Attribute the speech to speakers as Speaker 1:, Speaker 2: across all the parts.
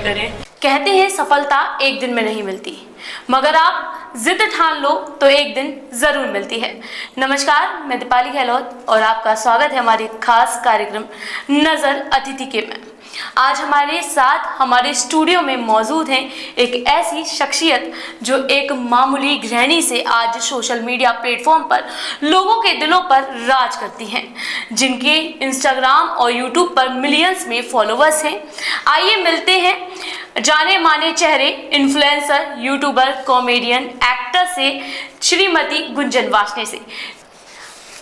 Speaker 1: करें। कहते हैं सफलता एक दिन में नहीं मिलती, मगर आप जिद ठान लो तो एक दिन जरूर मिलती है। नमस्कार, मैं दीपाली गहलोत और आपका स्वागत है हमारे खास कार्यक्रम नजर अतिथि के में। आज हमारे साथ हमारे स्टूडियो में मौजूद हैं एक ऐसी शख्सियत जो एक मामूली गृहिणी से आज सोशल मीडिया प्लेटफॉर्म पर लोगों के दिलों पर राज करती हैं, जिनके इंस्टाग्राम और यूट्यूब पर मिलियंस में फॉलोवर्स हैं। आइए मिलते हैं जाने माने चेहरे, इन्फ्लुएंसर, यूट्यूबर, कॉमेडियन, एक्टर से श्रीमती गुंजन वासने से।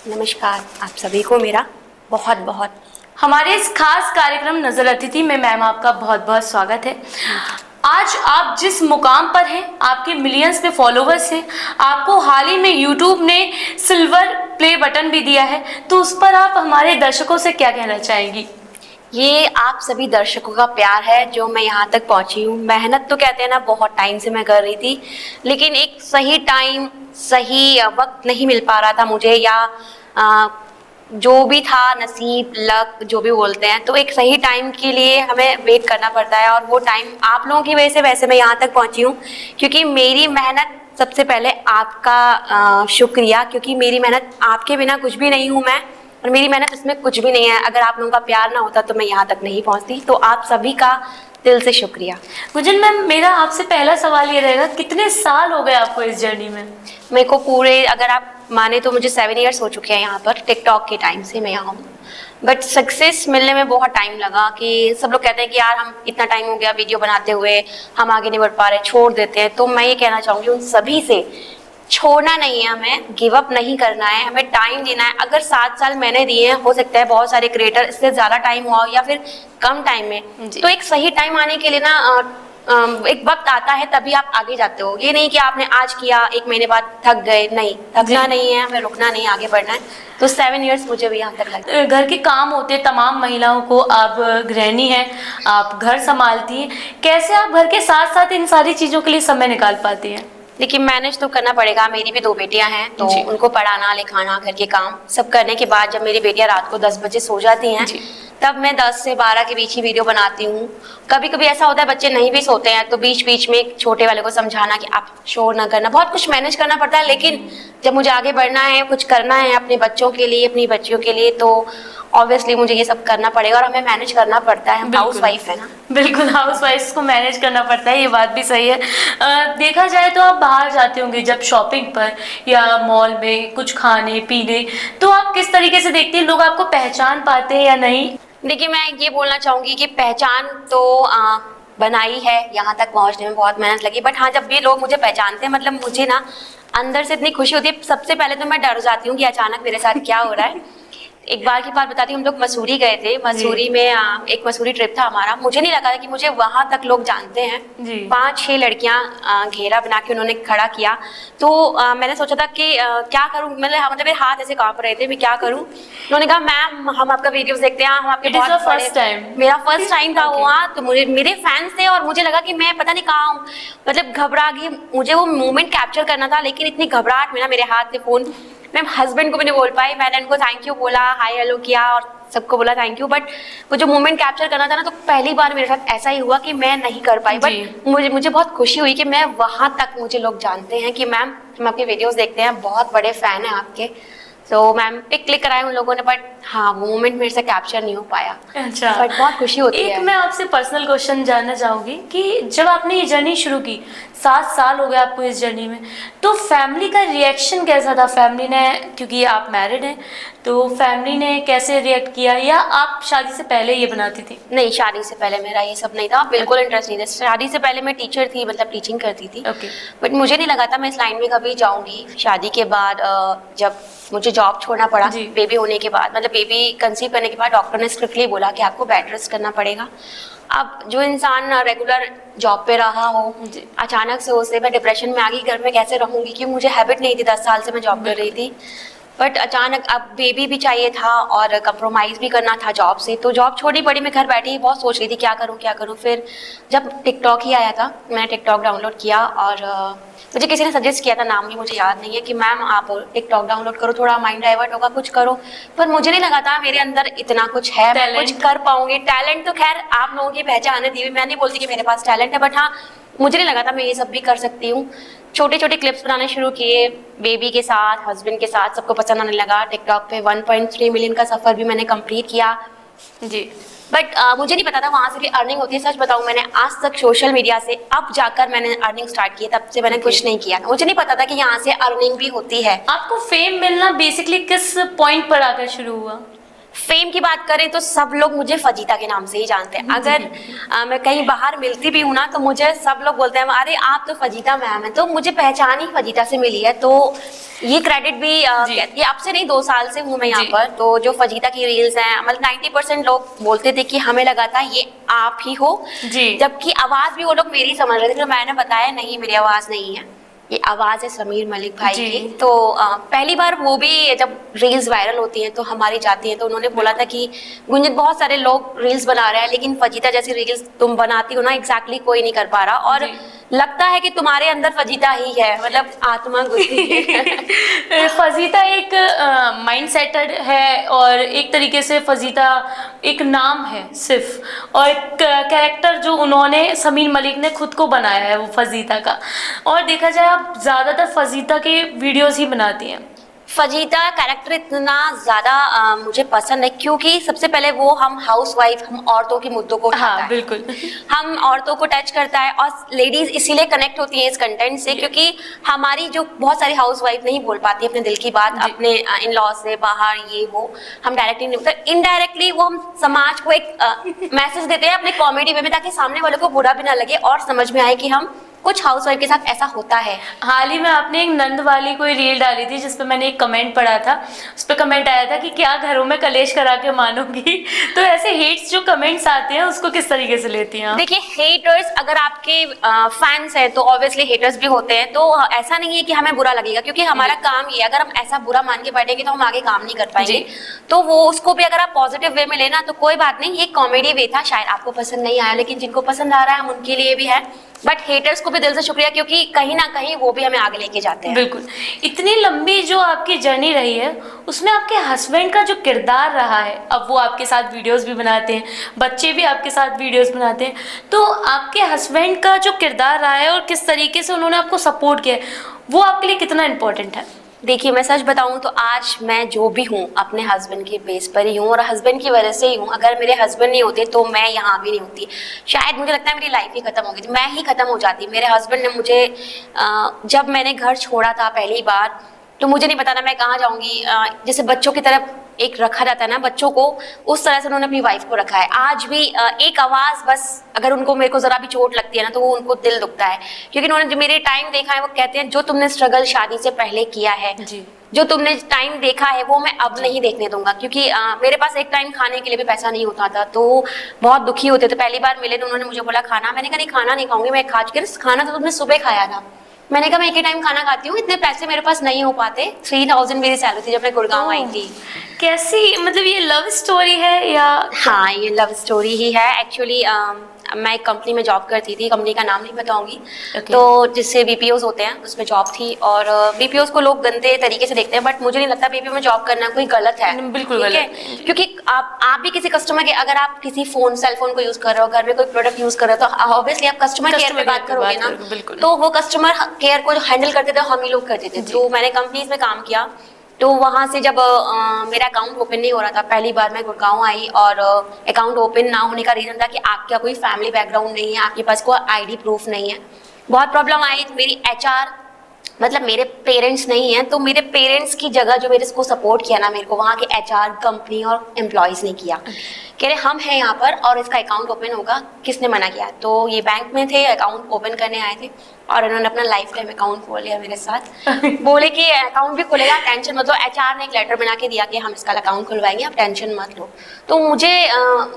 Speaker 2: नमस्कार आप सभी को मेरा बहुत बहुत।
Speaker 1: हमारे इस खास कार्यक्रम नजर अतिथि में मैम आपका बहुत बहुत स्वागत है। आज आप जिस मुकाम पर हैं, आपके मिलियंस पे फॉलोवर्स हैं, आपको हाल ही में यूट्यूब ने सिल्वर प्ले बटन भी दिया है, तो उस पर आप हमारे दर्शकों से क्या कहना चाहेंगी?
Speaker 2: ये आप सभी दर्शकों का प्यार है जो मैं यहाँ तक पहुँची हूँ। मेहनत तो कहते हैं ना, बहुत टाइम से मैं कर रही थी, लेकिन एक सही टाइम सही वक्त नहीं मिल पा रहा था मुझे, या जो भी था नसीब लक जो भी बोलते हैं, तो एक सही टाइम के लिए हमें वेट करना पड़ता है। और वो टाइम आप लोगों की वजह से वैसे मैं यहाँ तक पहुँची हूँ, क्योंकि मेरी मेहनत, सबसे पहले आपका शुक्रिया, क्योंकि मेरी मेहनत आपके बिना कुछ भी नहीं हूँ मैं, और मेरी मेहनत इसमें कुछ भी नहीं है। अगर आप लोगों का प्यार ना होता तो मैं यहाँ तक नहीं पहुँचती। तो आप सभी का दिल से शुक्रिया।
Speaker 1: गुंजन मैम, मेरा आपसे पहला सवाल ये रहेगा, कितने साल हो गए आपको इस जर्नी में?
Speaker 2: मेरे को पूरे, अगर आप माने तो मुझे 7 इयर्स हो चुके हैं यहाँ पर। टिकटॉक के टाइम से मैं यहाँ हूँ, बट सक्सेस मिलने में बहुत टाइम लगा। कि सब लोग कहते हैं कि यार हम इतना टाइम हो गया वीडियो बनाते हुए, हम आगे नहीं बढ़ पा रहे, छोड़ देते हैं। तो मैं ये कहना चाहूँगी उन सभी से, छोड़ना नहीं है, हमें गिव अप नहीं करना है, हमें टाइम देना है। अगर 7 साल मैंने दिए हैं, हो सकता है बहुत सारे क्रिएटर इससे ज़्यादा टाइम हुआ या फिर कम टाइम में, तो एक सही टाइम आने के लिए ना एक वक्त आता है, तभी आप आगे जाते हो। ये नहीं कि आपने आज किया 1 महीने बाद थक गए, नहीं, थकना नहीं है, हमें रुकना नहीं, आगे बढ़ना है। तो 7 इयर्स मुझे भी यहाँ तक लगा।
Speaker 1: घर के काम होते तमाम महिलाओं को, आप गृहिणी हैं, आप घर संभालती हैं, कैसे आप घर के साथ साथ इन सारी चीज़ों के लिए समय निकाल पाती हैं?
Speaker 2: देखिए, मैनेज तो करना पड़ेगा। मेरी भी 2 बेटियां हैं, तो उनको पढ़ाना लिखाना, घर के काम सब करने के बाद जब मेरी बेटियां रात को 10 बजे सो जाती हैं, तब मैं 10 से 12 के बीच ही वीडियो बनाती हूँ। कभी कभी ऐसा होता है बच्चे नहीं भी सोते हैं, तो बीच बीच में छोटे वाले को समझाना कि आप शोर ना करना, बहुत कुछ मैनेज करना पड़ता है। लेकिन जब मुझे आगे बढ़ना है, कुछ करना है अपने बच्चों के लिए, अपनी बच्चियों के लिए, तो ऑब्वियसली मुझे ये सब करना पड़ेगा और हमें मैनेज करना पड़ता है। हम हाउस वाइफ है ना।
Speaker 1: बिल्कुल, हाउस वाइफ को मैनेज करना पड़ता है, ये बात भी सही है। देखा जाए तो आप बाहर जाते होंगे जब शॉपिंग पर या मॉल में कुछ खाने पीने, तो आप किस तरीके से देखती हैं, लोग आपको पहचान पाते हैं या नहीं?
Speaker 2: देखिए, मैं ये बोलना चाहूँगी कि पहचान तो बनाई है, यहाँ तक पहुँचने में बहुत मेहनत लगी। बट हाँ, जब भी लोग मुझे पहचानते हैं, मतलब मुझे ना अंदर से इतनी खुशी होती है। सबसे पहले तो मैं डर जाती हूँ कि अचानक मेरे साथ क्या हो रहा है। एक बार की बात बताती हूँ, हम लोग मसूरी गए थे। मसूरी में एक मसूरी ट्रिप था हमारा। मुझे नहीं लगा था कि मुझे वहां तक लोग जानते हैं। 5-6 लड़कियां घेरा बना के उन्होंने खड़ा किया। तो मैंने सोचा था कि क्या करूं, मतलब मेरे हाथ ऐसे कांप रहे थे, मैं क्या करूं। उन्होंने कहा मैम हम आपका वीडियोस देखते हैं, हम आपके बहुत
Speaker 1: फर्स्ट टाइम,
Speaker 2: मेरा फर्स्ट टाइम था वहाँ। तो मुझे मेरे फैंस थे और मुझे लगा कि मैं पता नहीं कहाँ हूँ, मतलब घबरा गई। मुझे वो मोमेंट कैप्चर करना था, लेकिन इतनी घबराहट में ना मेरे हाथ से फोन, मैं हस्बैंड को भी नहीं बोल पाई। मैंने उनको थैंक यू बोला, हाय हेलो किया और सबको बोला थैंक यू। बट वो जो मोमेंट कैप्चर करना था ना, तो पहली बार मेरे साथ ऐसा ही हुआ कि मैं नहीं कर पाई। बट मुझे बहुत खुशी हुई कि मैं वहां तक, मुझे लोग जानते हैं कि मैम हम आपके वीडियोस देखते हैं, बहुत बड़े फैन हैं आपके। तो मैम पिक क्लिक कराए उन लोगों ने, बट हाँ वो मोमेंट मेरे से कैप्चर नहीं हो पाया।
Speaker 1: अच्छा,
Speaker 2: बट बहुत खुशी होती है।
Speaker 1: मैं आपसे पर्सनल क्वेश्चन जानना चाहूँगी कि जब आपने ये जर्नी शुरू की, 7 साल हो गए आपको इस जर्नी में, तो फैमिली का रिएक्शन कैसा था? फैमिली ने, क्योंकि आप मैरिड हैं, तो फैमिली ने कैसे रिएक्ट किया, या आप शादी से पहले ये बनाती थी?
Speaker 2: नहीं, शादी से पहले मेरा ये सब नहीं था, बिल्कुल इंटरेस्ट नहीं था। शादी से पहले मैं टीचर थी, मतलब टीचिंग करती थी। बट मुझे नहीं लगा था मैं इस लाइन में कभी जाऊँगी। शादी के बाद जब मुझे जॉब छोड़ना पड़ा बेबी होने के बाद, मतलब बेबी कंसीव करने के बाद डॉक्टर ने स्ट्रिक्टली बोला कि आपको बेड रेस्ट करना पड़ेगा। अब जो इंसान रेगुलर जॉब पे रहा हो, अचानक से उसे मैं डिप्रेशन में आ गई, घर में कैसे रहूँगी, क्योंकि मुझे हैबिट नहीं थी। 10 साल से मैं जॉब कर रही थी। बट अचानक अब बेबी भी चाहिए था और कंप्रोमाइज़ भी करना था जॉब से, तो जॉब छोड़नी पड़ी। मैं घर बैठी ही बहुत सोच रही थी क्या करूँ। फिर जब टिकटॉक ही आया था, मैंने टिकटॉक डाउनलोड किया और मुझे किसी ने सजेस्ट किया था, नाम भी मुझे याद नहीं है, कि मैम आप टिकटॉक डाउनलोड करो, थोड़ा माइंड डाइवर्ट होगा, कुछ करो। पर मुझे नहीं लगा था मेरे अंदर इतना कुछ है, मैं कुछ कर पाऊंगी। टैलेंट तो खैर आप लोगों की पहचान है दी हुई, मैं नहीं बोलती कि मेरे पास टैलेंट है, बट हाँ मुझे नहीं लगा था मैं ये सब भी कर सकती हूँ। छोटे छोटे क्लिप्स बनाने शुरू किए, बेबी के साथ, हस्बैंड के साथ, सबको पसंद आने लगा। टिकटॉक पे 1.3 मिलियन का सफ़र भी मैंने कंप्लीट किया
Speaker 1: जी।
Speaker 2: बट मुझे नहीं पता था वहाँ से भी अर्निंग होती है। सच बताऊँ, मैंने आज तक सोशल मीडिया से अब जाकर मैंने अर्निंग स्टार्ट की, तब से मैंने कुछ नहीं किया। मुझे नहीं पता था कि यहाँ से अर्निंग भी होती है।
Speaker 1: आपको फेम मिलना बेसिकली किस पॉइंट पर आकर शुरू हुआ?
Speaker 2: फेम की बात करें तो सब लोग मुझे फजीता के नाम से ही जानते हैं। अगर मैं कहीं बाहर मिलती भी हूँ ना, तो मुझे सब लोग बोलते हैं अरे आप तो फजीता मैम है, तो मुझे पहचान ही फजीता से मिली है। तो ये क्रेडिट भी ये अब से नहीं, 2 साल से हूँ मैं यहाँ पर। तो जो फजीता की रील्स हैं, मतलब 90% लोग बोलते थे कि हमें लगा था ये आप ही हो, जबकि आवाज़ भी वो लोग मेरी समझ रहे थे। तो मैंने बताया नहीं, मेरी आवाज़ नहीं है, ये आवाज़ है समीर मलिक भाई की। तो पहली बार वो भी जब रील्स वायरल होती हैं तो हमारी जाती हैं, तो उन्होंने बोला था कि गुंजन बहुत सारे लोग रील्स बना रहे हैं, लेकिन फजीता जैसी रील्स तुम बनाती हो ना, एग्जैक्टली कोई नहीं कर पा रहा, और लगता है कि तुम्हारे अंदर फजीता ही है, मतलब आत्मा घुसी है।
Speaker 1: फजीता एक माइंड सेटर है, और एक तरीके से फजीता एक नाम है सिर्फ, और कैरेक्टर जो उन्होंने, समीर मलिक ने खुद को बनाया है वो फजीता का। और देखा जाए आप ज़्यादातर फजीता के वीडियोस ही बनाती हैं।
Speaker 2: फजीता कैरेक्टर इतना ज़्यादा मुझे पसंद है क्योंकि सबसे पहले वो हम हाउसवाइफ, हम औरतों के मुद्दों को उठाता है,
Speaker 1: बिल्कुल
Speaker 2: हम औरतों को टच करता है, और लेडीज इसीलिए कनेक्ट होती हैं इस कंटेंट से क्योंकि हमारी जो बहुत सारी हाउसवाइफ नहीं बोल पाती अपने दिल की बात अपने इन लॉ से बाहर, ये वो हम डायरेक्टली नहीं बोलते, इनडायरेक्टली वो हम समाज को एक मैसेज देते हैं अपने कॉमेडी में, ताकि सामने वाले को बुरा भी ना लगे और समझ में आए कि हम कुछ हाउसवाइफ के साथ ऐसा होता है।
Speaker 1: हाल ही में आपने एक नंद वाली कोई रील डाली थी जिस पे मैंने एक कमेंट पढ़ा था, उस पर कमेंट आया था कि क्या घरों में कलेश करा के मानोगी। तो ऐसे हेट्स जो कमेंट्स आते हैं उसको किस तरीके से लेती हैं?
Speaker 2: देखिए, हेटर्स अगर आपके फैंस हैं तो ऑब्वियसली हेटर्स भी होते हैं, तो ऐसा नहीं है कि हमें बुरा लगेगा क्योंकि हमारा काम ये, अगर हम ऐसा बुरा मान के बैठेंगे तो हम आगे काम नहीं कर पाएंगे। तो वो उसको भी अगर आप पॉजिटिव वे में लेना तो कोई बात नहीं, ये कॉमेडी वे था, शायद आपको पसंद नहीं आया, लेकिन जिनको पसंद आ रहा है हम उनके लिए भी है। बट हेटर्स को भी दिल से शुक्रिया क्योंकि कहीं ना कहीं वो भी हमें आगे लेके जाते हैं।
Speaker 1: बिल्कुल। इतनी लंबी जो आपकी जर्नी रही है उसमें आपके हस्बैंड का जो किरदार रहा है, अब वो आपके साथ वीडियोस भी बनाते हैं, बच्चे भी आपके साथ वीडियोस बनाते हैं, तो आपके हस्बैंड का जो किरदार रहा है और किस तरीके से उन्होंने आपको सपोर्ट किया है, वो आपके लिए कितना इम्पोर्टेंट है?
Speaker 2: देखिए, मैं सच बताऊं तो आज मैं जो भी हूँ अपने हस्बैंड के बेस पर ही हूँ और हस्बैंड की वजह से ही हूँ। अगर मेरे हस्बैंड नहीं होते तो मैं यहाँ भी नहीं होती, शायद मुझे लगता है मेरी लाइफ ही खत्म हो गई थी, मैं ही खत्म हो जाती। मेरे हस्बैंड ने मुझे जब मैंने घर छोड़ा था पहली बार, तो मुझे नहीं पता था मैं कहाँ जाऊँगी। जैसे बच्चों की तरफ एक रखा जाता है ना बच्चों को, उस तरह से उन्होंने अपनी वाइफ को रखा है। आज भी एक आवाज़ बस, अगर उनको मेरे को ज़रा भी चोट लगती है ना तो वो उनको दिल दुखता है क्योंकि उन्होंने जो मेरे टाइम देखा है, वो कहते हैं जो तुमने स्ट्रगल शादी से पहले किया है, जो तुमने टाइम देखा है वो मैं अब नहीं देखने दूंगा। क्योंकि मेरे पास एक टाइम खाने के लिए भी पैसा नहीं होता था, तो बहुत दुखी होते थे। पहली बार मिले तो उन्होंने मुझे बोला खाना, मैंने कहा नहीं खाना नहीं खाऊंगी, मैं खा चुकी हूँ। खाना तो तुमने सुबह खाया था। मैंने कहा मैं एक ही टाइम खाना खाती हूँ, इतने पैसे मेरे पास नहीं हो पाते। 3000 मेरी सैलरी थी जब मैं गुड़गांव आई थी।
Speaker 1: कैसी, मतलब ये लव स्टोरी है या?
Speaker 2: हाँ, ये लव स्टोरी ही है एक्चुअली। मैं एक कंपनी में जॉब करती थी, कंपनी का नाम नहीं बताऊंगी। तो जिससे बीपीओज होते हैं उसमें जॉब थी, और बीपीओज को लोग गंदे तरीके से देखते हैं, बट मुझे नहीं लगता बीपीओ में जॉब करना कोई गलत है।
Speaker 1: बिल्कुल गलत है,
Speaker 2: क्योंकि आप भी किसी कस्टमर के, अगर आप किसी सेल फोन को यूज कर रहे हो, घर में कोई प्रोडक्ट यूज कर रहे हो, तो ऑब्वियसली आप कस्टमर केयर पे बात करोगे ना। तो वो कस्टमर केयर को हैंडल करते थे हम ही लोग करते थे। तो मैंने कंपनीज में काम किया, तो वहाँ से जब मेरा अकाउंट ओपन नहीं हो रहा था, पहली बार मैं गुड़गांव आई, और अकाउंट ओपन ना होने का रीज़न था कि आपका कोई फैमिली बैकग्राउंड नहीं है, आपके पास कोई आईडी प्रूफ नहीं है। बहुत प्रॉब्लम आई। मेरी एचआर, मतलब मेरे पेरेंट्स नहीं हैं, तो मेरे पेरेंट्स की जगह जो मेरे को सपोर्ट किया ना, मेरे को वहाँ के एचआर, कंपनी और एम्प्लॉयज़ ने किया। कह रहे हम हैं यहाँ पर और इसका अकाउंट ओपन होगा, किसने मना किया? तो ये बैंक में थे, अकाउंट ओपन करने आए थे, और इन्होंने अपना लाइफ टाइम अकाउंट खोल लिया मेरे साथ। बोले कि अकाउंट भी खुलेगा, टेंशन मत लो। एचआर ने एक लेटर बना के दिया कि हम इसका अकाउंट खुलवाएंगे, आप टेंशन मत लो। तो मुझे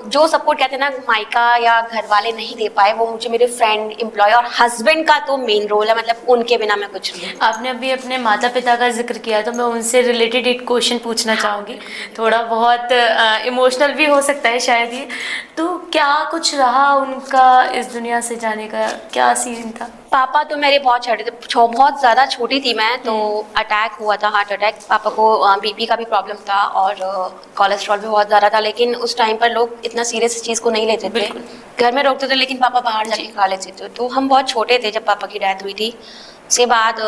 Speaker 2: जो सपोर्ट कहते हैं ना मायका या घर वाले नहीं दे पाए, वो मुझे मेरे फ्रेंड, एम्प्लॉय और हस्बैंड का तो मेन रोल है, मतलब उनके बिना मैं कुछ नहीं।
Speaker 1: आपने अभी अपने माता पिता का जिक्र किया, तो मैं उनसे रिलेटेड एक क्वेश्चन पूछना चाहूँगी। थोड़ा बहुत इमोशनल भी हो सकता है शायद ये। तो क्या कुछ रहा उनका इस दुनिया से जाने का, क्या सीन था?
Speaker 2: पापा तो मेरे बहुत छोटे थे, बहुत ज़्यादा छोटी थी मैं, तो अटैक हुआ था, हार्ट अटैक। पापा को बीपी का भी प्रॉब्लम था और कोलेस्ट्रॉल भी बहुत ज़्यादा था, लेकिन उस टाइम पर लोग इतना सीरियस इस चीज़ को नहीं लेते थे। घर में रोकते थे, लेकिन पापा बाहर जाके खा लेते थे। तो हम बहुत छोटे थे जब पापा की डेथ हुई थी। उसके बाद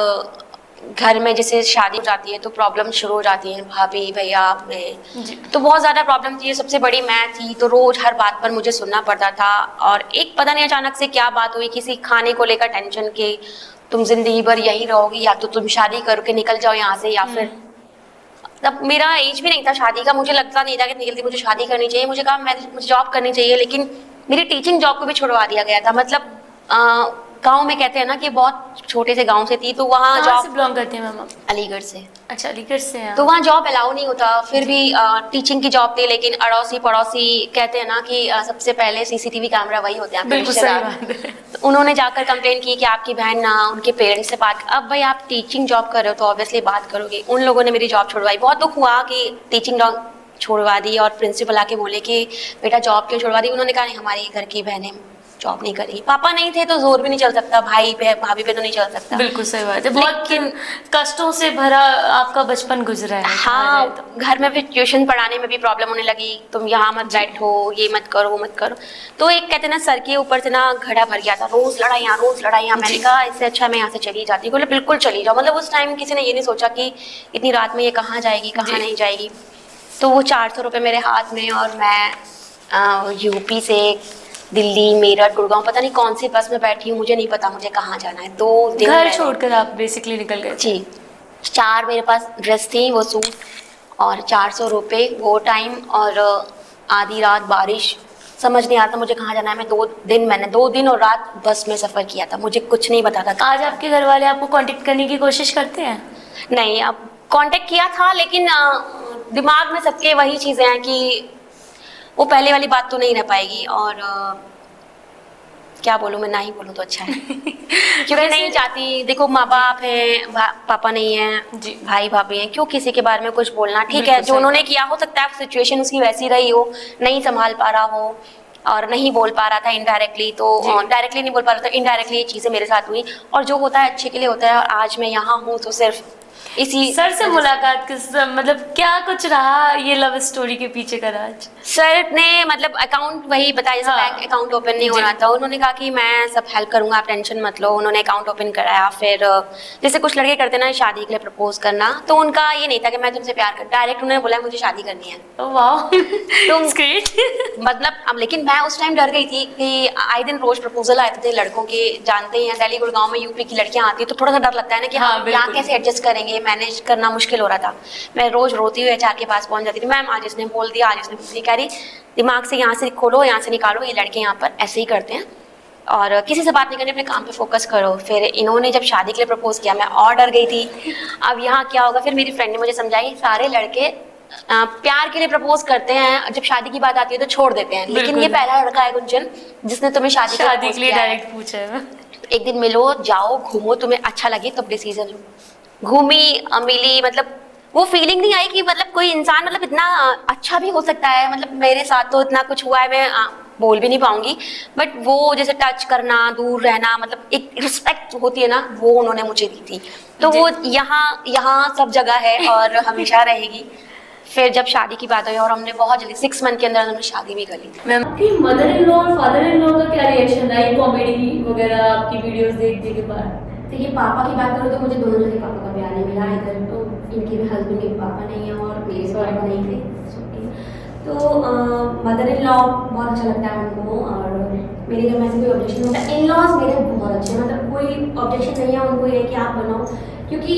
Speaker 2: घर में जैसे शादी हो जाती है तो प्रॉब्लम शुरू हो जाती है, भाभी भैया में, तो बहुत ज़्यादा प्रॉब्लम थी। सबसे बड़ी मैं थी, तो रोज़ हर बात पर मुझे सुनना पड़ता था। और एक पता नहीं अचानक से क्या बात हुई, किसी खाने को लेकर टेंशन के, तुम जिंदगी भर यहीं रहोगी या तो तुम शादी करके निकल जाओ यहाँ से, या फिर तब मेरा एज भी नहीं था शादी का, मुझे लगता नहीं था कि निकलती मुझे शादी करनी चाहिए। मुझे कहा मुझे जॉब करनी चाहिए, लेकिन मेरी टीचिंग जॉब को भी छुड़वा दिया गया था। मतलब गांव में कहते हैं ना कि बहुत छोटे से गांव से थी, तो वहाँ
Speaker 1: जॉब बिलोंग करती है मैम?
Speaker 2: अलीगढ़ से।
Speaker 1: अच्छा, अलीगढ़ से हैं। तो
Speaker 2: वहाँ जॉब अलाउ नहीं होता, फिर भी टीचिंग की जॉब थी। लेकिन अड़ोसी पड़ोसी कहते हैं ना कि सबसे पहले सीसीटीवी कैमरा वही होते हैं,
Speaker 1: बिल्कुल सही बात है।
Speaker 2: तो उन्होंने जाकर कंप्लेन की कि आपकी बहन ना उनके पेरेंट्स से बात। अब भाई आप टीचिंग जॉब कर रहे हो तो ऑब्वियसली बात करोगे। उन लोगों ने मेरी जॉब छुड़वाई। बहुत दुख हुआ कि टीचिंग जॉब छुड़वा दी, और प्रिंसिपल आके बोले कि बेटा जॉब क्यों छुड़वा दी। उन्होंने कहा नहीं, हमारी घर की बहनें जॉब नहीं करेगी। पापा नहीं थे तो जोर भी नहीं चल सकता, भाई पे भाभी पे तो नहीं चल सकता।
Speaker 1: बिल्कुल सही बात है। बहुत कष्टों से भरा आपका बचपन गुजरा है।
Speaker 2: हाँ, तो घर में भी ट्यूशन पढ़ाने में भी प्रॉब्लम होने लगी, तुम यहाँ मत बैठो, ये मत करो, वो मत करो। तो एक कहते ना सर के ऊपर से ना घड़ा भर गया था, रोज लड़ाइयाँ रोज लड़ाइयाँ। मैंने कहा इससे अच्छा मैं यहाँ से चली जाती। बोले बिल्कुल चली जाओ। मतलब उस टाइम किसी ने ये नहीं सोचा कि इतनी रात में ये कहाँ जाएगी, कहाँ नहीं जाएगी। तो वो 400 रुपये मेरे हाथ में, और मैं यूपी से दिल्ली, मेरठ, गुड़गांव, पता नहीं कौन सी बस में बैठी हूँ, मुझे नहीं पता मुझे कहाँ जाना है। 2 दिन
Speaker 1: घर छोड़कर आप बेसिकली निकल गए?
Speaker 2: जी। 4 मेरे पास ड्रेस थी, वो सूट, और 400 रुपये वो टाइम, और आधी रात बारिश, समझ नहीं आता मुझे कहाँ जाना है। मैंने 2 दिन और रात बस में सफ़र किया था, मुझे कुछ नहीं पता था।
Speaker 1: आज आपके घर वाले आपको कांटेक्ट करने की कोशिश करते हैं?
Speaker 2: नहीं, अब कांटेक्ट किया था, लेकिन दिमाग में सबके वही चीज़ें हैं कि वो पहले वाली बात तो नहीं रह पाएगी। और क्या बोलूँ मैं, ना ही बोलूँ तो अच्छा है। क्योंकि नहीं चाहती, देखो माँ बाप हैं, पापा नहीं है, भाई भाभी हैं, क्यों किसी के बारे में कुछ बोलना। ठीक है, जो उन्होंने किया हो सकता है सिचुएशन उसकी वैसी रही हो, नहीं संभाल पा रहा हो और नहीं बोल पा रहा था इनडायरेक्टली, तो डायरेक्टली नहीं बोल पा रहा था, इनडायरेक्टली ये चीज़ें मेरे साथ हुई। और जो होता है अच्छे के लिए होता है, और आज मैं यहाँ हूँ तो सिर्फ इसी
Speaker 1: सर से मुलाकात किस, मतलब क्या कुछ रहा ये लव स्टोरी के पीछे का राज?
Speaker 2: सर ने मतलब अकाउंट वही बताया, जैसे बैंक अकाउंट ओपन नहीं हो रहा था, उन्होंने कहा कि मैं सब हेल्प करूंगा, आप टेंशन मत लो। उन्होंने अकाउंट ओपन कराया। फिर जैसे कुछ लड़के करते ना शादी के लिए प्रपोज करना, तो उनका ये नहीं था कि मैं तुमसे प्यार कर, डायरेक्ट उन्होंने बोला मुझे शादी करनी है।
Speaker 1: वाह, तुम ग्रेट।
Speaker 2: मतलब अब लेकिन मैं उस टाइम डर गई थी कि आए दिन रोज प्रपोजल आते थे लड़कों के, जानते हैं दिल्ली गुड़गांव में यूपी की लड़कियां आती है, तो थोड़ा सा डर लगता है ना कि हाँ यहाँ कैसे एडजस्ट करेंगे, मैनेज करना मुश्किल हो रहा था। मैं रोज रोती हुई HR के पास पहुंच जाती थी, मैम आज इसने बोल दिया, आज इसने बोल दिया। कह रही दिमाग से यहाँ से खोलो, यहाँ से निकालो, ये लड़के यहाँ पर ऐसे ही करते हैं और किसी से बात नहीं करनी, अपने काम पे फोकस करो। फिर इन्होंने जब शादी के लिए प्रपोज किया, मैं और डर गई थी अब यहाँ क्या होगा। फिर मेरी फ्रेंड ने मुझे समझाई, सारे लड़के प्यार के लिए प्रपोज करते हैं, जब शादी की बात आती है तो छोड़ देते हैं, लेकिन ये पहला लड़का है गुंजन जिसने तुम्हें शादी के लिए
Speaker 1: डायरेक्ट पूछा है।
Speaker 2: एक दिन मिलो, जाओ, घूमो, तुम्हें अच्छा लगे तब डिसीजन लो। घूमी, मिली, मतलब वो फीलिंग नहीं आई कि मतलब कोई इंसान मतलब इतना अच्छा भी हो सकता है। मतलब मेरे साथ तो इतना कुछ हुआ है, मैं बोल भी नहीं पाऊंगी, बट वो जैसे टच करना, दूर रहना, मतलब एक रिस्पेक्ट होती है ना, वो उन्होंने मुझे दी थी। तो वो यहाँ सब जगह है और हमेशा रहेगी। फिर जब शादी की बात हुई और हमने बहुत जल्दी 6 मंथ के अंदर हमने शादी भी कर ली थी।
Speaker 1: आपकी मदर इन लॉ और फादर इन लॉ का क्या रिएक्शन रहा कॉमेडी वगैरह आपकी वीडियोस देखने के बाद?
Speaker 3: देखिए पापा की बात करो तो मुझे दोनों जगह पापा का प्यार नहीं मिला। इधर तो इनके भी हस्बैंड के पापा नहीं है और मेरे से पापा नहीं थे, तो मदर इन लॉ बहुत अच्छा लगता है उनको, और मेरे घर में ऐसे कोई ऑब्जेक्शन नहीं होता। इन लॉज मेरे बहुत अच्छे, मतलब कोई ऑब्जेक्शन नहीं है उनको ये कि आप बनाओ, क्योंकि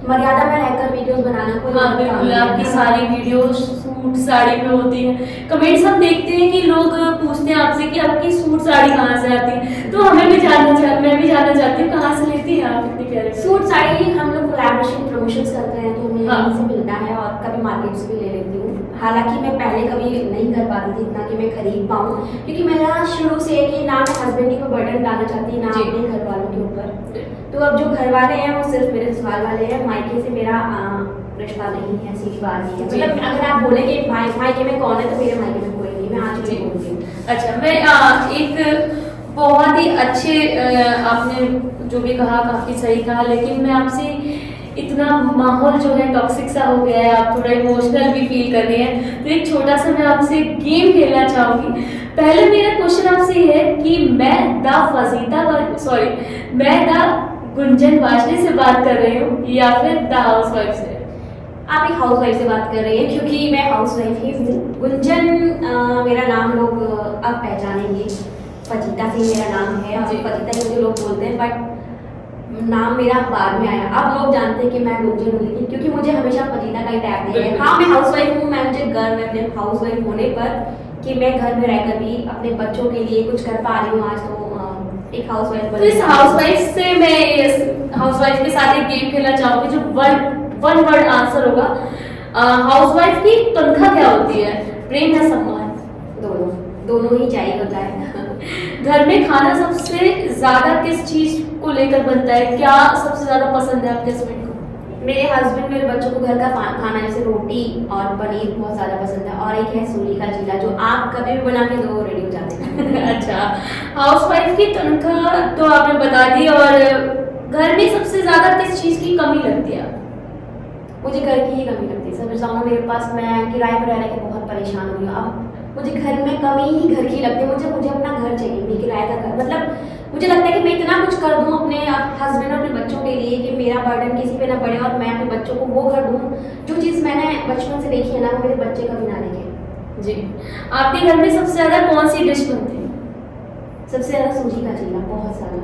Speaker 3: मर्यादा में रहकर वीडियोस बनाना कोई
Speaker 1: बिल्कुल। आपकी सारी वीडियोस सूट साड़ी में होती है। कमेंट्स हम देखते हैं कि लोग पूछते हैं आपसे कि आपकी सूट साड़ी कहाँ से आती है, तो हमें भी मैं भी जानना चाहती हूँ कहाँ से लेती हैं आप इतनी प्यारी
Speaker 3: सूट साड़ी? हम लोग कोलैबोरेशन प्रमोशंस करते हैं तो हमें यहीं से मिलता है, और कभी मार्केट से भी ले लेती हूँ। हालांकि मैं पहले कभी नहीं कर पाती थी इतना कि मैं खरीद पाऊँ, क्योंकि मेरा शुरू से है कि ना मैं हस्बैंड की कोई बर्डन डालना चाहती ना
Speaker 1: जी।
Speaker 3: अपने घर वालों के ऊपर। तो अब जो घर वाले हैं वो सिर्फ मेरे ससुराल वाले हैं, मायके से मेरा रिश्ता नहीं है, सीधी बात नहीं है।
Speaker 1: जी।
Speaker 3: मतलब अगर आप बोले कि मायके में कौन है, तो मेरे मायके में कोई नहीं, मैं आज भी बोलती हूँ।
Speaker 1: अच्छा, मैं एक बहुत ही अच्छे आपने जो भी कहा काफ़ी सही कहा, लेकिन मैं आपसे इतना माहौल जो है टॉक्सिक सा हो गया है, आप थोड़ा इमोशनल भी फील कर रही हैं, तो एक छोटा सा मैं आपसे गेम खेलना चाहूँगी। पहले मेरा क्वेश्चन आपसे ये है कि मैं द गुंजन वाशनी से बात कर रही हूँ या फिर द हाउसवाइफ से?
Speaker 3: आप एक हाउसवाइफ से बात कर रही हैं, क्योंकि मैं हाउसवाइफ ही हूँ। गुंजन मेरा नाम लोग अब पहचानेंगे, पतिता से मेरा नाम है और
Speaker 1: जी।
Speaker 3: पतिता ही मुझे लोग बोलते हैं, बट नाम मेरा बाद में आया। अब लोग जानते हैं कि मैं गुंजन हूँ, लेकिन क्योंकि मुझे हमेशा पतिता का ही टैग दिया है। हाँ, मैं हाउसवाइफ हूँ, मैं मुझे गर्व है अपने हाउसवाइफ होने पर कि मैं घर में रहकर भी अपने बच्चों के लिए कुछ कर पा रही हूँ आज। तो एक हाउसवाइफ
Speaker 1: तो इस हाउसवाइफ से मैं इस हाउसवाइफ के साथ एक गेम खेलना चाहूंगी जो वन वर्ड आंसर होगा। हाउसवाइफ की तनख्वाह क्या होती है? प्रेम या सम्मान?
Speaker 3: दोनों ही चाहिए होता है।
Speaker 1: घर में खाना सबसे ज्यादा किस चीज को लेकर बनता है? क्या सबसे ज्यादा पसंद है आपके हस्बैंड को?
Speaker 3: मेरे हस्बैंड मेरे बच्चों को घर का खाना जैसे रोटी और पनीर बहुत ज़्यादा पसंद है, और एक है सूली का चीला जो आप कभी भी बना के दो रेडी हो जाते हैं।
Speaker 1: अच्छा, हाउसवाइफ की तनख्वाह तो आपने बता दी, और घर में सबसे ज्यादा किस चीज की कमी लगती है?
Speaker 3: मुझे घर की ही कमी लगती है। सर बताऊँ, मेरे पास मैं किराए पर रह रह के बहुत परेशान हुई हूँ। अब मुझे घर में कमी ही घर की लगती है। मुझे अपना घर चाहिए, नहीं किराए का घर। मतलब मुझे लगता है कि मैं इतना कुछ कर दूँ अपने हस्बैंड और अपने बच्चों के लिए कि मेरा बर्डन किसी पे ना पड़े, और मैं अपने बच्चों को वो घर दूँ जो चीज़ मैंने बचपन से देखी है ना, वो मेरे बच्चे कभी ना देखें।
Speaker 1: जी, आपके घर में सबसे ज्यादा कौन सी डिश बनती है?
Speaker 3: सबसे ज़्यादा सूजी का चीला, बहुत ज़्यादा।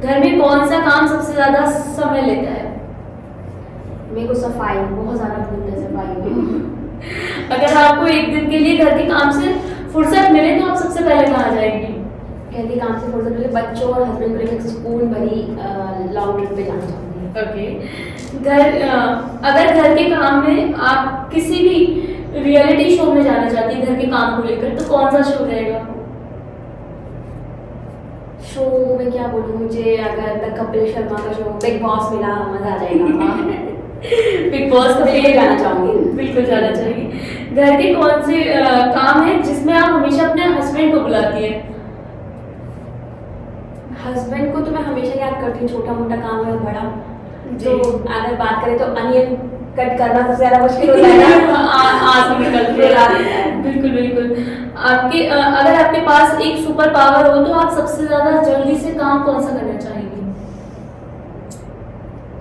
Speaker 1: घर में कौन सा काम सबसे ज्यादा समय लेता है?
Speaker 3: मेरे को सफाई बहुत ज़्यादा भूलता है, सफाई में।
Speaker 1: अगर आपको एक दिन के लिए घर के काम से फुर्सत मिले तो आप सबसे पहले कहाँ जाएंगी?
Speaker 3: घर के काम से फुर्सत मिले बच्चों और हस्बैंड को लेकर सुकून भरी लॉन्ग ट्रिप पे जाना चाहूँगी।
Speaker 1: ओके, अगर घर के काम में आप किसी भी रियलिटी शो में जाना चाहती है घर के काम को लेकर, तो कौन सा शो रहेगा?
Speaker 3: शो में क्या बोलूँ, मुझे अगर द कपिल शर्मा का शो, बिग बॉस मिला, मजा आ जाएगा।
Speaker 1: बिग बॉस का
Speaker 3: बिल्कुल जाना चाहूँगी।
Speaker 1: बिल्कुल जाना चाहिए। घर के कौन से काम है जिसमें आप हमेशा अपने हस्बैंड को बुलाती है?
Speaker 3: हस्बैंड को तो मैं हमेशा याद करती हूँ, छोटा मोटा काम है बड़ा।
Speaker 1: जी।
Speaker 3: तो अगर बात करें तो अनियन कट करना सबसे ज़्यादा मुश्किल होता है ना।
Speaker 1: आंसू निकलते हैं। बिल्कुल बिल्कुल। आपके अगर आपके पास एक सुपर पावर हो तो आप सबसे ज्यादा जल्दी से काम कौन सा करना चाहेंगे?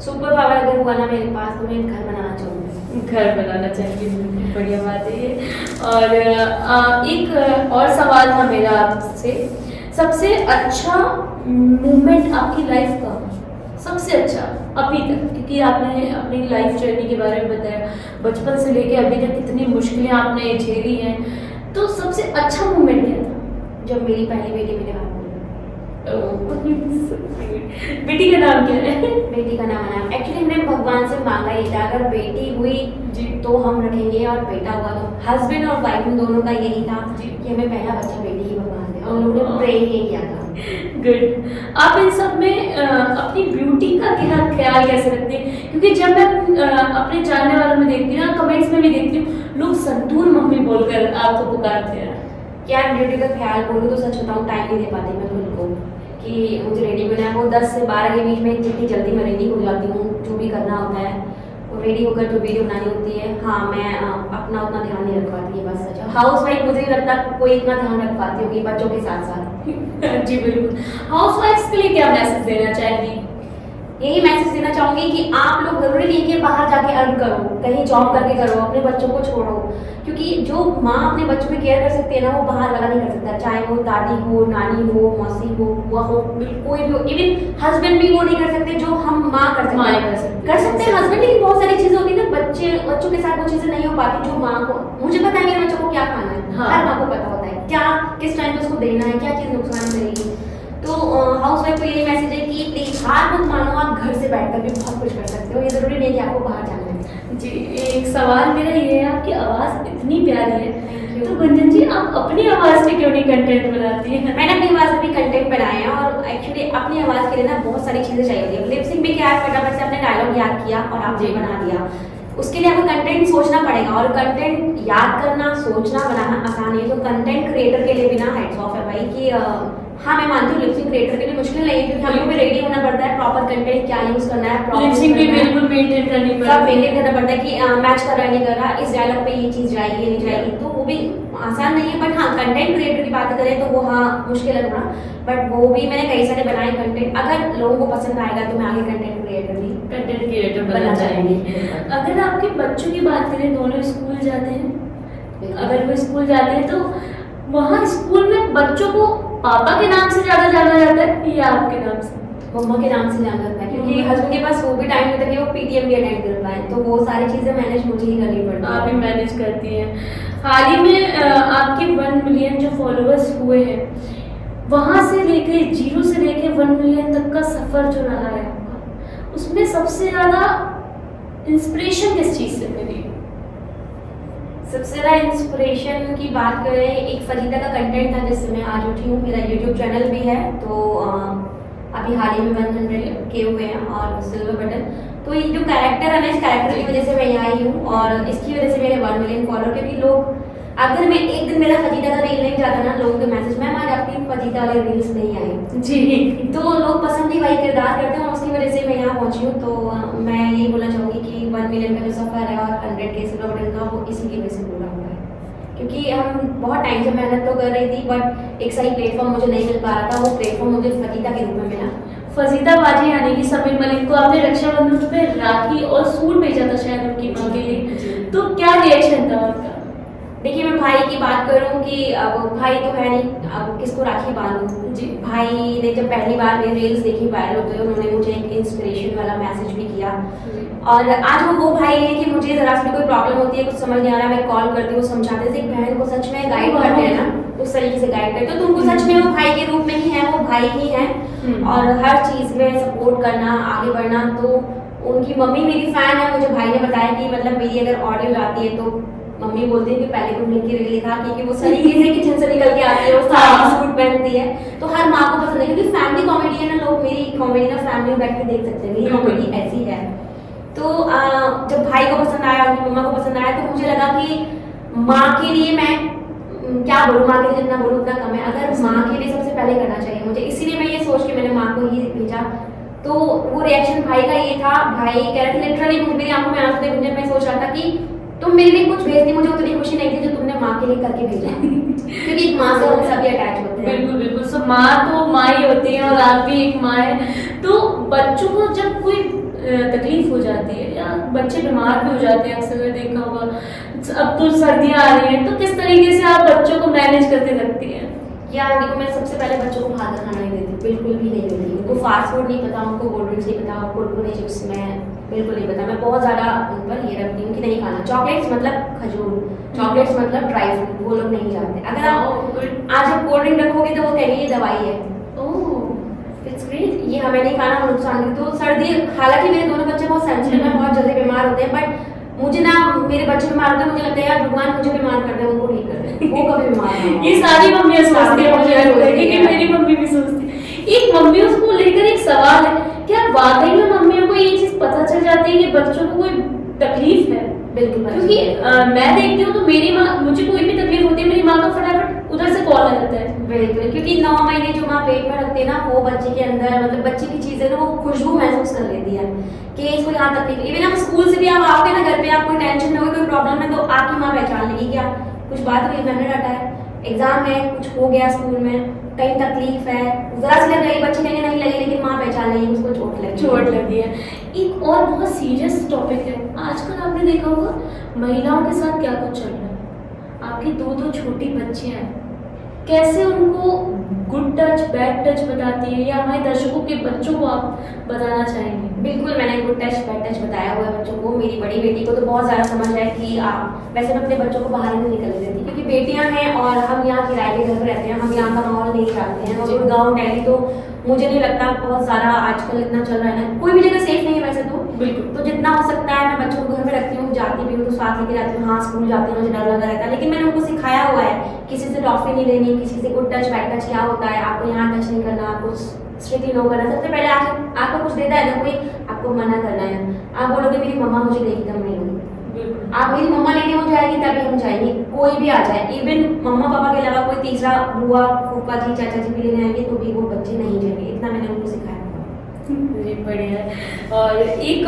Speaker 3: सुपर पावर अगर हुआ ना मेरे पास, तो मैं एक घर बनाना चाहूँगी।
Speaker 1: घर बनाना चाहिए, बिल्कुल बढ़िया बात है ये। और एक और सवाल था मेरा आपसे, सबसे अच्छा मोमेंट आपकी लाइफ का, सबसे अच्छा अभी तक, क्योंकि आपने अपनी लाइफ जर्नी के बारे में बताया, बचपन से लेके अभी तक कितनी मुश्किलें आपने झेली हैं, तो सबसे अच्छा मोमेंट क्या था?
Speaker 3: जब मेरी पहली बेटी मेरे हाथ में।
Speaker 1: बेटी का नाम क्या है?
Speaker 3: बेटी का नाम एक्चुअली हमने भगवान से मांगा ही था, अगर बेटी हुई
Speaker 1: जी।
Speaker 3: तो हम रखेंगे, और बेटा हुआ तो हस्बैंड और वाइफ हम दोनों का यही था
Speaker 1: जी।
Speaker 3: कि हमें पहला बच्चा बेटी ही भगवान दे, और लोगों ने प्रे ही किया था।
Speaker 1: गुड। आप इन सब में अपनी ब्यूटी का क्या ख्याल कैसे रखते हैं? क्योंकि जब मैं अपने जानने वालों में देखती हूँ, कमेंट्स में भी देखती हूँ, लोग संतूर मम्मी बोलकर आपको पुकारते हैं।
Speaker 3: क्या ब्यूटी का ख्याल बोलूँ तो सच बताऊँ, टाइम नहीं दे पाती मैं खुद को कि मुझे रेडी होना है। वो 10 से 12 के बीच में जितनी जल्दी मैं रेडी हो जाती हूँ, जो भी करना होता है, वो रेडी होकर जो वीडियो बनानी होती है, हाँ मैं अपना उतना ध्यान नहीं रख पाती है, बस सच है। हाउस वाइफ मुझे नहीं लगता कोई इतना ध्यान रख पाती होगी बच्चों के साथ साथ।
Speaker 1: जी बिल्कुल। हाउसवाइफ्स के लिए क्या मैसेज देना चाहेंगी?
Speaker 3: यही मैसेज देना चाहूँगी कि आप लोग जरूरी नहीं कि बाहर जाके अर्न करो, कहीं जॉब करके करो, अपने बच्चों को छोड़ो, क्योंकि जो माँ अपने बच्चों की केयर कर सकती है ना, वो बाहर वाला नहीं कर सकता। चाहे वो दादी हो, नानी हो, मौसी हो, बुआ हो, कोई भी हो, इवन हस्बैंड भी वो नहीं कर सकते जो हम माँ कर सकते हैं। कर सकते हैं हस्बैंड, लेकिन बहुत सारी चीज़ें होती है ना, बच्चों के साथ वो चीज़ें नहीं हो पाती जो माँ को। मुझे पता है मेरे बच्चों को क्या खाना है,
Speaker 1: हाँ।
Speaker 3: हर माँ को पता होता है क्या किस टाइम पे उसको देना है, क्या चीज़ नुकसान करेगी। तो हाउस वाइफ को यही मैसेज है कि प्लीज हार मत मानो, आप घर से बैठकर भी बहुत कुछ कर सकते हो, ये जरूरी नहीं कि आपको बाहर जाना है।
Speaker 1: जी, एक सवाल मेरा ये है, आपकी आवाज़ इतनी प्यारी है,
Speaker 3: you.
Speaker 1: तो गुंजन जी आप अपनी आवाज़ पे क्यों नहीं कंटेंट बनाती हैं?
Speaker 3: मैंने अपनी आवाज़ में भी कंटेंट बनाए हैं और एक्चुअली अपनी आवाज़ के लिए ना बहुत सारी चीज़ें चाहिए होती है। लिपसिंग में क्या है, फटाफट से आपने डायलॉग याद किया और आपने
Speaker 1: जी।
Speaker 3: बना दिया। उसके लिए आपको कंटेंट सोचना पड़ेगा और कंटेंट याद करना, सोचना, बनाना आसान है। तो कंटेंट क्रिएटर के लिए भी ना हैट्स ऑफ है भाई कि हाँ मैं मानती हूँ लिपसिंग क्रिएटर के लिए मुश्किल नहीं है क्योंकि हमको भी रेडी होना पड़ता है, प्रॉपर कंटेंट क्या यूज़ करना है, प्रॉपर
Speaker 1: लिपसिंग भी बिल्कुल मेंटेन करनी
Speaker 3: सब
Speaker 1: पड़ती है।
Speaker 3: मेंटेन करना पड़ता है कि मैच कर रहा है नहीं कर रहा, इस डायलॉग पे ये चीज़ जाएगी ये नहीं जाएगी, तो वो भी आसान नहीं है। बट हाँ कंटेंट क्रिएटर की बात करें तो वो हाँ मुश्किल है थोड़ा, बट वो भी मैंने कई सारे बनाए कंटेंट। अगर लोगों को पसंद आएगा तो मैं आगे कंटेंट क्रिएटर भी
Speaker 1: कंटेंट क्रिएटर बनना
Speaker 3: बनना
Speaker 1: चाहेंगे।
Speaker 3: चाहेंगे।
Speaker 1: अगर आपके बच्चों की बात करें, दोनों स्कूल जाते हैं, अगर वो स्कूल जाते हैं तो वहाँ स्कूल में बच्चों को पापा के नाम से ज़्यादा जाना जाता है या आपके नाम से?
Speaker 3: मम्मा के नाम से जाना जाता है क्योंकि हस्बैंड के पास वो भी टाइम होता है कि वो पीटीएम भी अटेंड कर पाए, तो वो सारी चीज़ें मैनेज मुझे ही करनी पड़ती है।
Speaker 1: आप ही मैनेज करती हैं। हाल ही में आपके 1 मिलियन जो फॉलोअर्स हुए हैं, वहाँ से लेके 0 से लेके 1 मिलियन तक का सफ़र जो रहा है आपका, उसमें सबसे ज़्यादा इंस्पिरेशन किस चीज़ से मिली?
Speaker 3: सबसे ज़्यादा इंस्पिरेशन की बात करें, एक फरीदा का कंटेंट था जिससे मैं आज उठी हूँ। मेरा यूट्यूब चैनल भी है, तो अभी हाल ही में 100 के हुए हैं और सिल्वर बटन। तो ये जो कैरेक्टर है ना, इस कैरेक्टर की वजह से मैं यहाँ आई हूँ और इसकी वजह से मेरे 1 मिलियन फॉलोअर, क्योंकि लोग अगर मैं एक दिन मेरा फजीदा का रील नहीं जाता ना, लोगों के मैसेज में आज आपकी फजीदा वाले रील्स नहीं आए
Speaker 1: जी,
Speaker 3: तो लोग पसंद ही वही किरदार करते हैं और उसकी वजह से मैं यहाँ पहुँची हूँ। तो मैं यही बोलना चाहूँगी कि 1 मिलियन का जो सफ़र है और 100 के सिल्वर बटन का, वो इसी की वजह से पूरा हुआ है। क्योंकि हम बहुत टाइम से मेहनत तो कर रही थी बट एक सही प्लेटफॉर्म मुझे नहीं मिल पा रहा था, वो प्लेटफॉर्म मुझे फजीदा के रूप में मिला।
Speaker 1: फजीदा बाजी यानी कि समीर मलिक को आपने रक्षाबंधन पे राखी और सूट भेजा था शायद उनकी माँ के लिए, तो क्या रिएक्शन था उनका?
Speaker 3: देखिए मैं भाई की बात करूं कि अब भाई तो है नहीं, अब किसको राखी बांधूं जी। भाई ने जब पहली बार मेरे रील्स देखी वायरल होते हुए, उन्होंने मुझे एक इंस्पिरेशन वाला मैसेज भी किया और आज वो भाई है कि मुझे जरा सी कोई प्रॉब्लम होती है, कुछ समझ नहीं आ रहा, मैं कॉल करती हूँ, समझाते थे। बहन को सच में गाइड करते हैं ना, उस तरीके से गाइड करते तो उनको सच में वो भाई के रूप में ही है, वो भाई ही है और हर चीज़ में सपोर्ट करना, आगे बढ़ना। तो उनकी मम्मी मेरी फ़ैन है, मुझे भाई ने बताया कि मतलब मेरी अगर ऑडियो जाती है तो मम्मी बोलती है कि पहले तुम लिंक रील लिखा क्योंकि वो सलीके से किचन से निकल के आती है, वो साड़ी सूट पहनती है, तो हर माँ को पसंद है क्योंकि फैमिली कॉमेडी है ना। लोग मेरी कॉमेडी ना फैमिली में बैठ के देख सकते हैं, मेरी कॉमेडी ऐसी है। तो जब भाई को पसंद आया, उनकी मम्मा को पसंद आया, तो मुझे लगा कि माँ के लिए मैं क्या बोलूँ, माँ के लिए जितना बोलूँ उतना कम है। अगर माँ के लिए सबसे पहले करना चाहिए मुझे, इसीलिए मैं ये सोच के मैंने माँ को ही भेजा। तो वो रिएक्शन भाई का ये था, भाई कह रहे थे लिटरली मेरी आंखों में आंसू थे, मैं सोच रहा था कि तुम मेरे लिए कुछ भेजती, मुझे उतनी खुशी नहीं थी जो तुमने माँ के लिए करके भेजा क्योंकि एक माँ से हम सभी अटैच होते हैं।
Speaker 1: बिल्कुल बिल्कुल, सो माँ तो माँ ही होती है और आप भी एक माँ है। तो बच्चों को जब कोई तकलीफ हो जाती है या बच्चे बीमार भी हो जाते हैं, अक्सर देखा होगा, अब तो सर्दियाँ आ रही हैं, तो किस तरीके से आप बच्चों को मैनेज करके रखती हैं?
Speaker 3: यार देखो मैं सबसे पहले बच्चों को बाहर का खाना नहीं देती, बिल्कुल भी नहीं देती। उनको फास्ट फूड नहीं पता, उनको कोल्ड ड्रिंक्स नहीं पता, कुरकुरे चिप्स में बिल्कुल नहीं पता। मैं बहुत ज़्यादा उन पर ये रखती हूँ कि नहीं खाना। चॉकलेट्स मतलब खजूर, चॉकलेट्स मतलब ड्राई फ्रूट, वो लोग नहीं जानते। अगर आप आज आप कोल्ड ड्रिंक रखोगे तो वो कहेंगे ये दवाई है, इट्स ग्रेट, ये हमें नहीं खाना, हम नुकसान नहीं। तो सर्दी, हालांकि मेरे दोनों बच्चे बहुत सेंसिटिव हैं, बहुत जल्दी बीमार होते हैं, बट मुझे ना मेरे बच्चे बीमार होते हैं, मुझे लगता है यार भगवान मुझे बीमार कर दे, उनको ठीक कर दे, वो कभी बीमार ना हो।
Speaker 1: ये सारी मम्मियाँ सोचती हैं, मुझे लगता है कि मेरी मम्मी भी सोचती है। एक मम्मियों को लेकर एक सवाल है, क्या वाकई में मम्मियों को ये चीज़ पता चल जाती है कि बच्चों को कोई तकलीफ है?
Speaker 3: बिल्कुल,
Speaker 1: क्योंकि मैं देखती हूँ तो मेरी माँ, मुझे कोई भी तकलीफ होती है, मेरी माँ को फटाफट उधर से कॉल आ जाता है।
Speaker 3: बिल्कुल, क्योंकि 9 महीने जो माँ पेट में रखती है ना, वो बच्चे के अंदर मतलब बच्चे की चीज़ें ना वो खुशबू महसूस कर लेती है कि इसको यहाँ तकलीफ। इवन आप स्कूल से भी आप आओगे ना, घर पे आप कोई टेंशन में हो, कोई प्रॉब्लम है, तो आपकी माँ पहचान लेगी क्या कुछ बात हुई, मैंने डांटा है, एग्जाम है, कुछ हो गया स्कूल में, कहीं तकलीफ है, जरा सी लग रही, बच्चे कहेंगे नहीं लगी, लेकिन माँ पहचान लेगी उसको चोट लगी
Speaker 1: है। एक और बहुत सीरियस टॉपिक है, आजकल आपने देखा होगा महिलाओं के साथ क्या कुछ चल रहा है। आपकी 2 छोटी बच्चियां हैं, कैसे उनको गुड टच बैड टच बताती है, या हमारे दर्शकों के बच्चों को आप बताना चाहेंगे?
Speaker 3: बिल्कुल, मैंने गुड टच बैड टच बताया हुआ है बच्चों को। मेरी बड़ी बेटी को तो बहुत ज़्यादा समझ है कि वैसे मैं अपने बच्चों को बाहर नहीं निकलने देती क्योंकि बेटियां हैं और हम यहाँ किराए के घर पर रहते हैं, हम यहाँ का माहौल नहीं जानते हैं। और गाँव दिल्ली तो मुझे नहीं लगता बहुत ज़्यादा आजकल इतना चल रहा है ना, कोई भी जगह सेफ नहीं है वैसे तो।
Speaker 1: बिल्कुल।
Speaker 3: तो जितना हो सकता है मैं बच्चों को घर में रखती हूँ, जाती भी हूँ तो साथ लेके जाती हूँ। हाँ, स्कूल जाते हैं मुझे डर लगा रहता है, लेकिन मैंने उनको सिखाया हुआ है किसी से टॉफी नहीं लेनी, किसी से गुड टच बैड टच क्या होता है, आपको यहाँ टच नहीं करना, आपको स्ट्रिक्टली नो करना। सबसे पहले आपको कुछ देता है ना कोई, आपको मना करना है। आप बोलोगे मेरी मम्मा मुझे देगी तब मैं लूँगी, आप मेरी मम्मा लेके हो जाएगी तभी हम जाएंगे। कोई भी आ जाए, इवन मम्मा पापा के अलावा कोई तीसरा बुआ फूफा जी चाचा जी भी लेने आएंगे तो भी वो बच्चे नहीं जाएंगे। इतना मैंने उनको सिखाया।
Speaker 1: जी बढ़िया है। और एक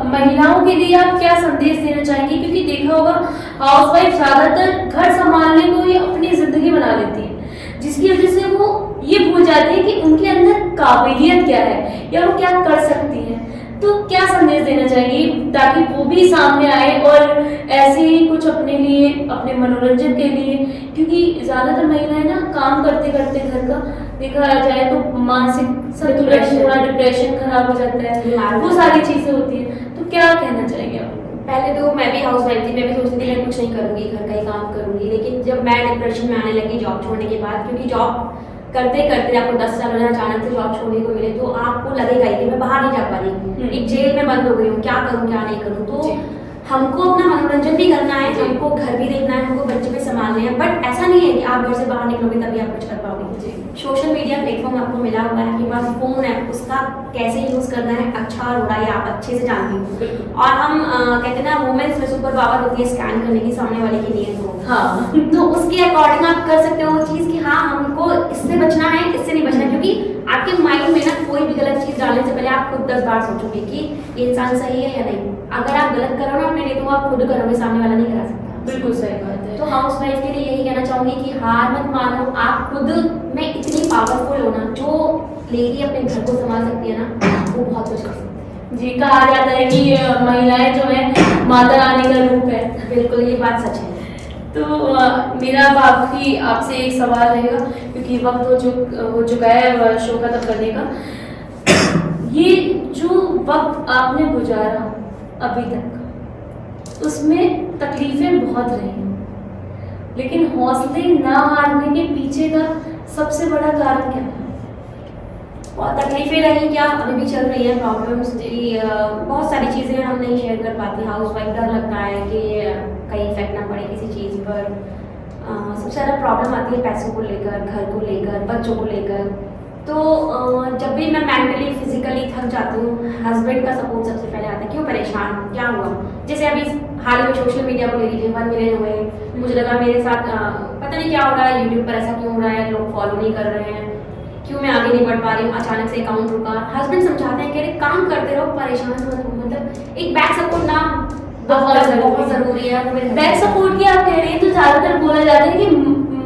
Speaker 1: महिलाओं के लिए आप क्या संदेश देना चाहेंगे, क्योंकि देखा होगा हाउसवाइफ ज्यादातर घर संभालने को ही अपनी जिंदगी बना लेती है, जिसकी वजह से वो ये भूल जाती है कि उनके अंदर काबिलियत क्या है या वो क्या कर सकती है। तो क्या संदेश देना चाहिए ताकि वो भी सामने आए और ऐसे ही कुछ अपने लिए, अपने मनोरंजन के लिए, क्योंकि ज्यादातर महिलाएं ना काम करते करते घर का देखा जाए तो मानसिक संतुलन थोड़ा डिप्रेशन खराब हो जाता है, वो सारी चीजें होती है। तो क्या कहना चाहेंगे आप?
Speaker 3: पहले तो मैं भी हाउस वाइफ थी, मैं भी सोचती थी मैं कुछ नहीं करूंगी, घर का ही काम करूंगी। लेकिन जब मैं डिप्रेशन में आने लगी जॉब छोड़ने के बाद, क्योंकि जॉब करते करते आपको 10 साल में अचानक से जॉब छोड़ने को मिले तो आपको लगेगा ही कि मैं बाहर नहीं जा पा रही, एक जेल में बंद हो गई हूँ, क्या करूँ क्या नहीं करूँ। तो हमको अपना मनोरंजन भी करना है, हमको घर भी देखना है, हमको बच्चे भी संभालने हैं। बट ऐसा नहीं है कि आप घर से बाहर निकलोगे तभी आप कुछ कर पाओगे। सोशल मीडिया प्लेटफॉर्म आपको मिला हुआ है, आपके पास फोन है, उसका कैसे यूज करना है अच्छा और बुरा ये आप अच्छे से जानते हो। और हम कहते हैं ना वुमेन्स में सुपर पावर होती है स्कैन करने की सामने वाले की नीयत को।
Speaker 1: हाँ।
Speaker 3: तो उसके अकॉर्डिंग आप कर सकते हो वो चीज़ कि हाँ हमको इससे बचना है, इससे नहीं बचना है। क्योंकि आपके माइंड में ना कोई भी गलत चीज़ डालने से पहले आप खुद 10 बार सोचोगे कि ये इंसान सही है या नहीं। अगर आप गलत करो ना अपने लिए तो आप खुद करोगे, सामने वाला नहीं करा सकता।
Speaker 1: बिल्कुल सही बात है।
Speaker 3: तो हाउस वाइफ के लिए यही कहना चाहूंगी कि हार मत मानो, आप खुद में इतनी पावरफुल हो ना, जो लेडी अपने घर को संभाल सकती है ना वो बहुत कुछ कर सकती है।
Speaker 1: जी, कहा जाता है कि महिलाएं जो है माता रानी का रूप है।
Speaker 3: बिल्कुल ये बात सच है।
Speaker 1: तो मेरा बाकी आपसे एक सवाल रहेगा, क्योंकि वक्त हो चुका है शो खत्म करने का। ये जो वक्त आपने गुजारा अभी तक, उसमें तकलीफें बहुत रही हैं, लेकिन हौसले ना हारने के पीछे का सबसे बड़ा कारण क्या है?
Speaker 3: बहुत तकलीफें रही, क्या अभी भी चल रही है प्रॉब्लम्स जी। बहुत सारी चीज़ें हम नहीं शेयर कर पाती। हाउस वाइफ डर लगता है कि कहीं इफेक्ट ना पड़े किसी चीज़ पर। सबसे ज़्यादा प्रॉब्लम आती है पैसों को लेकर, घर को लेकर, बच्चों को लेकर। तो जब भी मैं मेंटली फिजिकली थक जाती हूँ, हस्बैंड का सपोर्ट सबसे पहले आता है। क्यों परेशान, क्या हुआ? जैसे अभी हाल में सोशल मीडिया को ले लीजिए, 1 मिलियन हुए, मुझे लगा मेरे साथ पता नहीं क्या हो रहा है, यूट्यूब पर ऐसा क्यों हो रहा है, लोग फॉलो नहीं कर रहे हैं, क्यों मैं आगे नहीं बढ़ पा रही हूँ, अचानक से अकाउंट रुका। हस्बैंड समझाते हैं कि अरे काम करते रहो, परेशान मत हो। मतलब एक बैक सपोर्ट ना बहुत जरूरी है।
Speaker 1: बैक सपोर्ट की आप कह रही हैं तो ज्यादातर बोला जाता है कि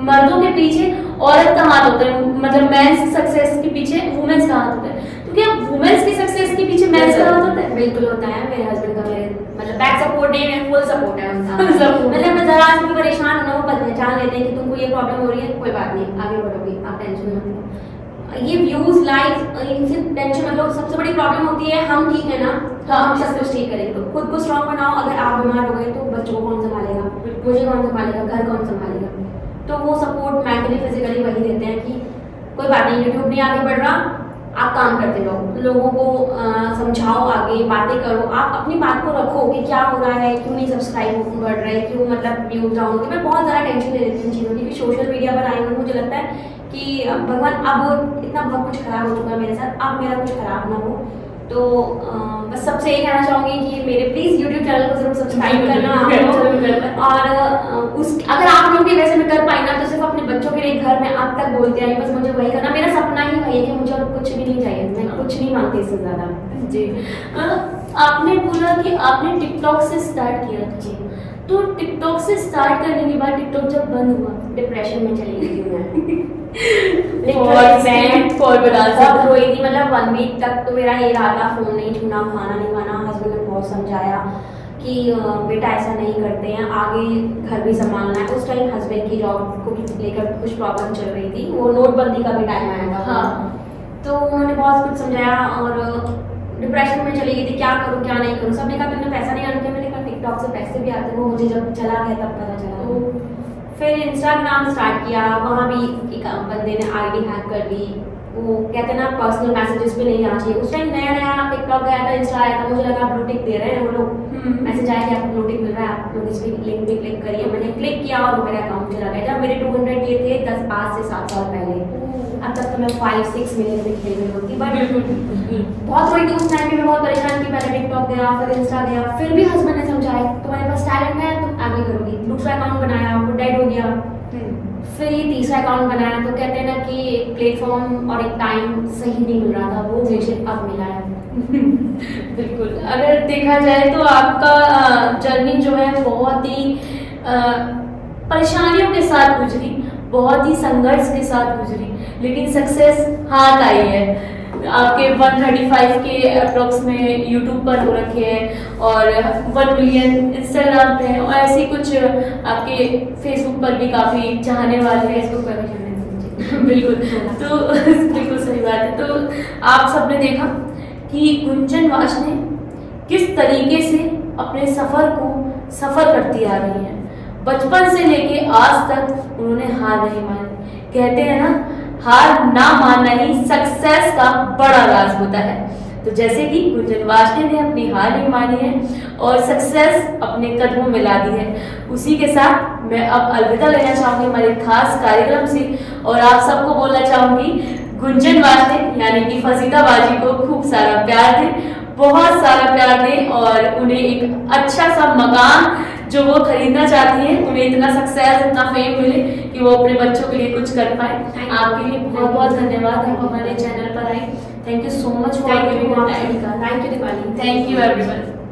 Speaker 1: मर्दों के पीछे औरत का हाथ होता है, मतलब मेंस सक्सेस के पीछे वुमेन्स का हाथ होता है। तो क्या वुमेन्स की सक्सेस के पीछे मेंस का हाथ होता है?
Speaker 3: बिल्कुल होता है। मेरे हस्बैंड का मेरे मतलब बैक सपोर्ट नहीं है, फुल सपोर्ट है उनका।
Speaker 1: मतलब
Speaker 3: मैं जरा आज भी परेशान हूँ ना, वो पहचान लेते हैं कि तुमको ये प्रॉब्लम हो रही है, कोई बात नहीं, आगे बढ़ोगी, आप टेंशन मत लो। ये व्यूज लाइक्स इनसे टेंशन मतलब सबसे बड़ी प्रॉब्लम होती है हम ठीक है ना, हाँ हम सब कुछ ठीक करेंगे। तो खुद को स्ट्रॉन्ग बनाओ। अगर आप बीमार हो गए तो बच्चों को कौन संभालेगा, मुझे कौन संभालेगा, घर कौन संभालेगा? तो वो सपोर्ट मेंटली फिजिकली वही देते हैं कि कोई बात नहीं, यूट्यूब नहीं आगे बढ़ रहा, आप काम करते रहो, लोगों को समझाओ, आगे बातें करो, आप अपनी बात को रखो कि क्या हो रहा है, क्यों नहीं सब्सक्राइब बढ़ रहे, क्यों मतलब व्यूज डाउन हो गए। मैं बहुत ज़्यादा टेंशन ले लेती हूँ चीज़ों की। सोशल मीडिया पर आई हूँ, मुझे लगता है कि भगवान अब इतना बहुत कुछ खराब हो चुका है मेरे साथ, अब मेरा कुछ खराब ना हो। तो बस सबसे यही कहना चाहूँगी कि मेरे प्लीज़ यूट्यूब चैनल को जरूर सब्सक्राइब करना आप लोग। और उस अगर आप लोग भी वैसे मैं कर पाई ना तो सिर्फ अपने बच्चों के लिए घर में अब तक बोलते आई, बस मुझे वही करना, मेरा सपना ही वही है कि मुझे और कुछ भी नहीं चाहिए, मैं कुछ नहीं मांगती इससे ज़्यादा।
Speaker 1: जी, आपने बोला कि आपने टिकटॉक से स्टार्ट किया था। जी, तो टिकटॉक से स्टार्ट करने के बाद टिकटॉक जब बंद हुआ,
Speaker 3: डिप्रेशन में चली गई थी मैं।
Speaker 1: बहुत
Speaker 3: रोई थी, मतलब 1 वीक तक तो मेरा ये रहा था, फोन नहीं छूना, खाना नहीं खाना। हस्बैंड ने बहुत समझाया कि बेटा ऐसा नहीं करते हैं, आगे घर भी संभालना है। उस टाइम हस्बैंड की जॉब को लेकर कुछ प्रॉब्लम चल रही थी, वो नोटबंदी का भी टाइम आया था।
Speaker 1: हाँ।
Speaker 3: तो उन्होंने बहुत कुछ समझाया और डिप्रेशन में चली गई थी, क्या करूँ क्या नहीं करूँ। सबने कहा तुमने पैसा नहीं आना, मैंने कहा टिकटॉक से पैसे भी आते, वो मुझे जब चला गया तब पता चला। तो फिर इंस्टाग्राम स्टार्ट किया, वहाँ भी एक बंदे ने आईडी हैक कर दी, वो कहते हैं ना पर्सनल मैसेजेस पे नहीं आना चाहिए। उस टाइम नया नया टिकटॉक गया था, इंस्टा आया था, मुझे लगा ब्लू टिक दे रहे हैं वो लोग, मैसेज आया कि आपको ब्लू टिक मिल रहा है, आप लोग इस लिंक पे क्लिक करिए। मैंने क्लिक किया और मेरा अकाउंट चला गया। जब मेरे 200 ये थे 5 से 7 साल पहले, अब तक तो मैं 5-6 मिलियन में खेल रही होती, बट बहुत रोई थी उस टाइम पे। मैं बहुत परेशान थी, पहले टिकटॉक गया, फिर इंस्टा गया, फिर भी हस्बैंड ने समझाया तुम्हारे पास टैलेंट है, तुम आगे करोगी। दूसरा अकाउंट बनाया, वो डेड हो गया, फिर ये तीसरा अकाउंट बनाया। तो कहते हैं ना कि एक प्लेटफॉर्म और एक टाइम सही नहीं मिल रहा था, वो मुझे अब मिला है।
Speaker 1: बिल्कुल, अगर देखा जाए तो आपका जर्नी जो है बहुत ही परेशानियों के साथ गुजरी, बहुत ही संघर्ष के साथ गुजरी, लेकिन सक्सेस हाथ आई है। आपके 135 के अप्रोक्स में यूट्यूब पर हो रखे हैं और 1 मिलियन इंस्टाग्राम पे हैं, और ऐसे कुछ आपके फेसबुक पर भी काफ़ी चाहने वाले हैं।
Speaker 3: फेसबुक पर भी जाने
Speaker 1: बिल्कुल, तो बिल्कुल सही बात है। तो आप सबने देखा कि गुंजन वाशने किस तरीके से अपने सफ़र करती आ रही हैं। बचपन से लेके आज तक उन्होंने हार नहीं मानी। कहते हैं ना, हार ना मानना ही सक्सेस का बड़ा राज होता है। तो जैसे कि गुंजन वाशने ने अपनी हार नहीं मानी है और सक्सेस अपने कदमों में ला दी है, उसी के साथ मैं अब अलविदा लेना चाहूँगी हमारे खास कार्यक्रम से, और आप सबको बोलना चाहूँगी गुंजन वाशने यानी कि फसीदा बाजी को खूब सारा प्यार दें, बहुत सारा प्यार दें, और उन्हें एक अच्छा सा मकान जो वो खरीदना चाहती हैं, उन्हें इतना सक्सेस, इतना फेम मिले कि वो अपने बच्चों के लिए कुछ कर पाए। आपके लिए बहुत बहुत धन्यवाद, आप हमारे चैनल पर आए। Thank you so much for giving your time.
Speaker 3: Thank you Deepali.
Speaker 1: Thank you everyone.